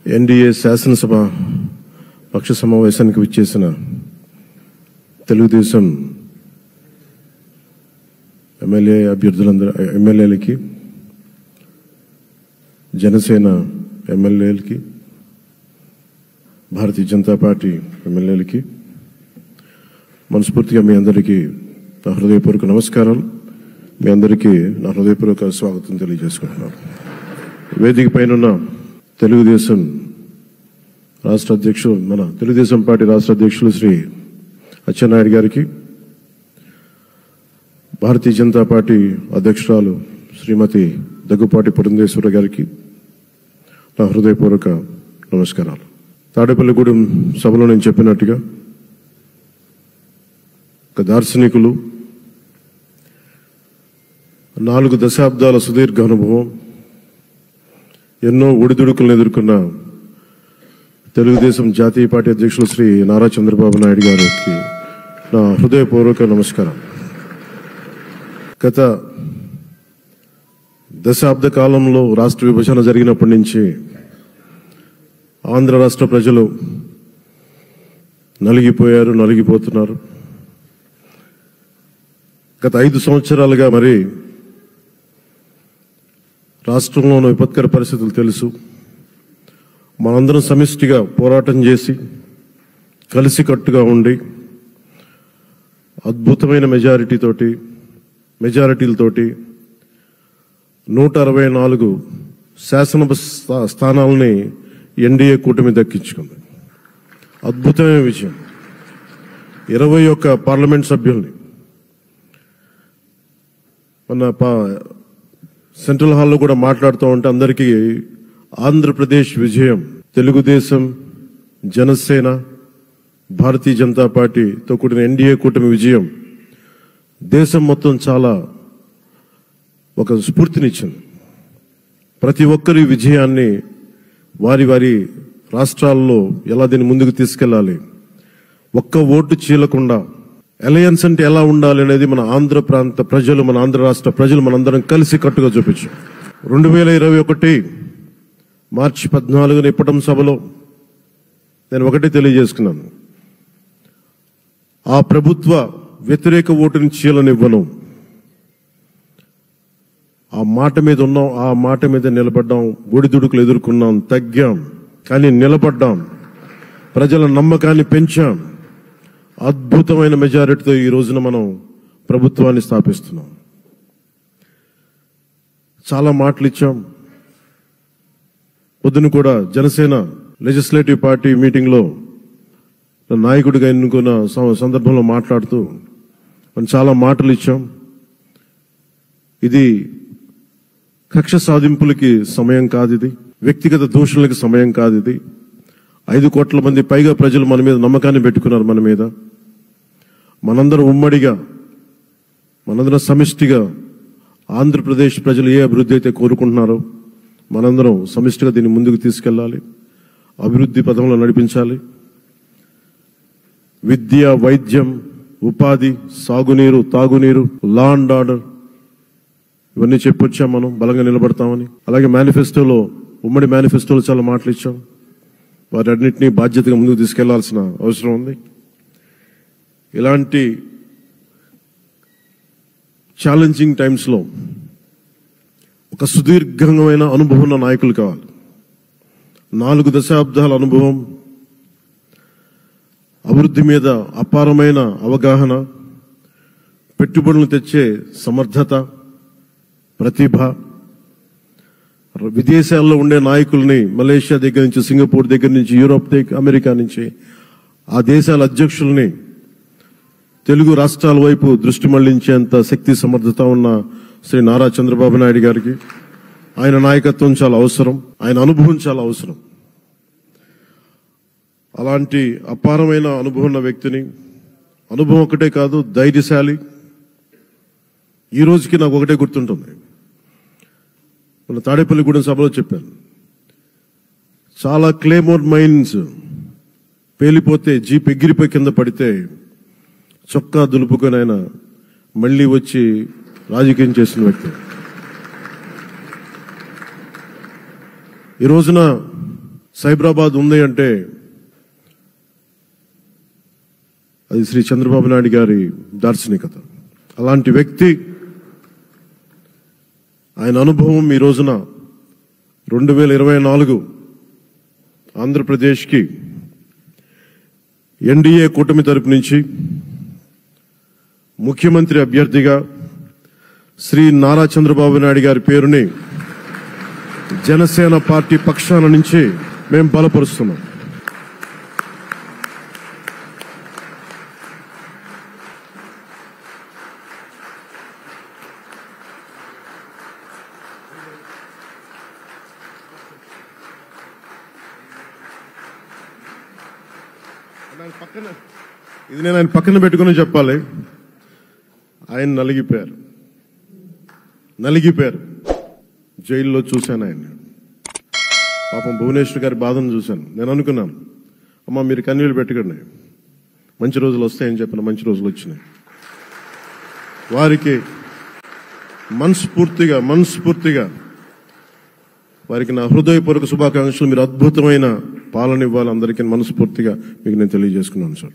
NDA శాసనసభ పక్ష సమావేశానికి విచ్చేసిన తెలుగుదేశం ఎమ్మెల్యేలకి, జనసేన ఎమ్మెల్యేలకి, భారతీయ జనతా పార్టీ ఎమ్మెల్యేలకి మనస్ఫూర్తిగా మీ అందరికీ నా హృదయపూర్వక నమస్కారాలు. మీ అందరికీ నా హృదయపూర్వక స్వాగతం తెలియజేసుకుంటున్నాను. వేదిక పైన తెలుగుదేశం రాష్ట్ర అధ్యక్షులు, మన తెలుగుదేశం పార్టీ రాష్ట్ర అధ్యక్షులు శ్రీ అచ్చెన్నాయుడు గారికి, భారతీయ జనతా పార్టీ అధ్యక్షురాలు శ్రీమతి దగ్గుపాటి పురంధేశ్వరి గారికి నా హృదయపూర్వక నమస్కారాలు. తాడేపల్లిగూడెం సభలో నేను చెప్పినట్టుగా ఒక దార్శనికులు, 4 దశాబ్దాల సుదీర్ఘ అనుభవం, ఎన్నో ఒడిదుడుకులను ఎదుర్కొన్న తెలుగుదేశం జాతీయ పార్టీ అధ్యక్షులు శ్రీ నారా చంద్రబాబు నాయుడు గారికి నా హృదయపూర్వక నమస్కారం. గత దశాబ్ద కాలంలో రాష్ట్ర విభజన జరిగినప్పటి నుంచి ఆంధ్ర రాష్ట్ర ప్రజలు నలిగిపోతున్నారు. గత 5 సంవత్సరాలుగా మరి రాష్ట్రంలోని విపత్కర పరిస్థితులు తెలుసు. మనందరం సమిష్టిగా పోరాటం చేసి కలిసికట్టుగా ఉండి అద్భుతమైన మెజారిటీలతోటి 164 శాసనసభ స్థానాలని ఎన్డీఏ కూటమి దక్కించుకుంది. అద్భుతమైన విజయం. 21 పార్లమెంట్ సభ్యుల్ని మన సెంట్రల్ హాల్లో కూడా మాట్లాడుతూ ఉంటే అందరికీ ఆంధ్రప్రదేశ్ విజయం, తెలుగుదేశం, జనసేన, భారతీయ జనతా పార్టీతో కూడిన ఎన్డీఏ కూటమి విజయం దేశం మొత్తం చాలా ఒక స్ఫూర్తినిచ్చింది. ప్రతి ఒక్కరి విజయాన్ని వారి వారి రాష్ట్రాల్లో ఎలా దీన్ని ముందుకు తీసుకెళ్లాలి, ఒక్క ఓటు చీలకుండా అలయన్స్ అంటే ఎలా ఉండాలి అనేది మన ఆంధ్ర ప్రాంత ప్రజలు, మన ఆంధ్ర రాష్ట్ర ప్రజలు మనందరం కలిసి కట్టుగా చూపించాం. 2021 మార్చి 14 ఇప్పటం సభలో నేను ఒకటే తెలియజేసుకున్నాను, ఆ ప్రభుత్వ వ్యతిరేక ఓటుని చీలనివ్వను. ఆ మాట మీద ఉన్నాం, ఆ మాట మీద నిలబడ్డాం. ఒడిదుడుకులు ఎదుర్కొన్నాం, తగ్గాం, కానీ నిలబడ్డాం. ప్రజల నమ్మకాన్ని పెంచాం. అద్భుతమైన మెజారిటీతో ఈ రోజున మనం ప్రభుత్వాన్ని స్థాపిస్తున్నాం. చాలా మాటలు ఇచ్చాం. పొద్దున కూడా జనసేన లెజిస్లేటివ్ పార్టీ మీటింగ్ లో నాయకుడిగా ఎన్నుకున్న సందర్భంలో మాట్లాడుతూ మనం చాలా మాటలు ఇచ్చాం. ఇది కక్ష సాధింపులకి సమయం కాదు, ఇది వ్యక్తిగత దూషణలకి సమయం కాదు. ఇది 5 కోట్ల మంది పైగా ప్రజలు మన మీద నమ్మకాన్ని పెట్టుకున్నారు. మన మీద మనందరం ఉమ్మడిగా, మనందరం సమిష్టిగా ఆంధ్రప్రదేశ్ ప్రజలు ఏ అభివృద్ధి అయితే కోరుకుంటున్నారో మనందరం సమిష్టిగా దీన్ని ముందుకు తీసుకెళ్లాలి, అభివృద్ధి పథంలో నడిపించాలి. విద్య, వైద్యం, ఉపాధి, సాగునీరు, తాగునీరు, లా అండ్ ఆర్డర్ ఇవన్నీ చెప్పొచ్చాం. మనం బలంగా నిలబడతామని. అలాగే మేనిఫెస్టోలో, ఉమ్మడి మేనిఫెస్టోలో చాలా మాటలు ఇచ్చాం. వాటన్నిటినీ బాధ్యతగా ముందుకు తీసుకెళ్లాల్సిన అవసరం ఉంది. ఇలాంటి ఛాలెంజింగ్ టైమ్స్లో ఒక సుదీర్ఘమైన అనుభవం ఉన్న నాయకులు కావాలి. 4 దశాబ్దాల అనుభవం, అభివృద్ధి మీద అపారమైన అవగాహన, పెట్టుబడులు తెచ్చే సమర్థత, ప్రతిభ. విదేశాల్లో ఉండే నాయకుల్ని, మలేషియా దగ్గర నుంచి, సింగపూర్ దగ్గర నుంచి, యూరోప్ దగ్గర, అమెరికా నుంచి, ఆ దేశాల అధ్యక్షుల్ని తెలుగు రాష్ట్రాల వైపు దృష్టి మళ్లించేంత శక్తి, సమర్థత ఉన్న శ్రీ నారా చంద్రబాబు నాయుడు గారికి ఆయన నాయకత్వం చాలా అవసరం, ఆయన అనుభవం చాలా అవసరం. అలాంటి అపారమైన అనుభవం ఉన్న వ్యక్తిని, అనుభవం ఒకటే కాదు, ధైర్యశాలి. ఈ రోజుకి నాకు ఒకటే గుర్తుంటుంది. మన తాడేపల్లిగూడెం సభలో చెప్పాను, చాలా క్లేమోర్ మైన్స్ పేలిపోతే, జీప్ ఎగిరిపోయి కింద పడితే చొక్కా దులుపుకొని ఆయన మళ్లీ వచ్చి రాజకీయం చేసిన వ్యక్తి. ఈ రోజున సైబరాబాద్ ఉంది అంటే అది శ్రీ చంద్రబాబు నాయుడు గారి దార్శనికత. అలాంటి వ్యక్తి, ఆయన అనుభవం ఈ రోజున 2024 ఆంధ్రప్రదేశ్కి ఎన్డీఏ కూటమి తరపు నుంచి ముఖ్యమంత్రి అభ్యర్థిగా శ్రీ నారా చంద్రబాబు నాయుడు గారి పేరుని జనసేన పార్టీ పక్షాన నుంచి మేము బలపరుస్తున్నాం. ఇది నేను ఆయన పక్కన పెట్టుకుని చెప్పాలి. ఆయన నలిగిపోయారు. జైల్లో చూశాను ఆయన. పాపం భువనేశ్వర్ గారి బాధను చూశాను. నేను అనుకున్నాను, అమ్మా మీరు కన్నీళ్ళు పెట్టకండి, మంచి రోజులు వస్తాయని చెప్పిన మంచి రోజులు వచ్చినాయి. వారికి మనస్ఫూర్తిగా వారికి నా హృదయపూర్వక శుభాకాంక్షలు. మీరు అద్భుతమైన పాలన ఇవ్వాలి అందరికీ మనస్ఫూర్తిగా మీకు నేను తెలియజేసుకున్నాను సార్.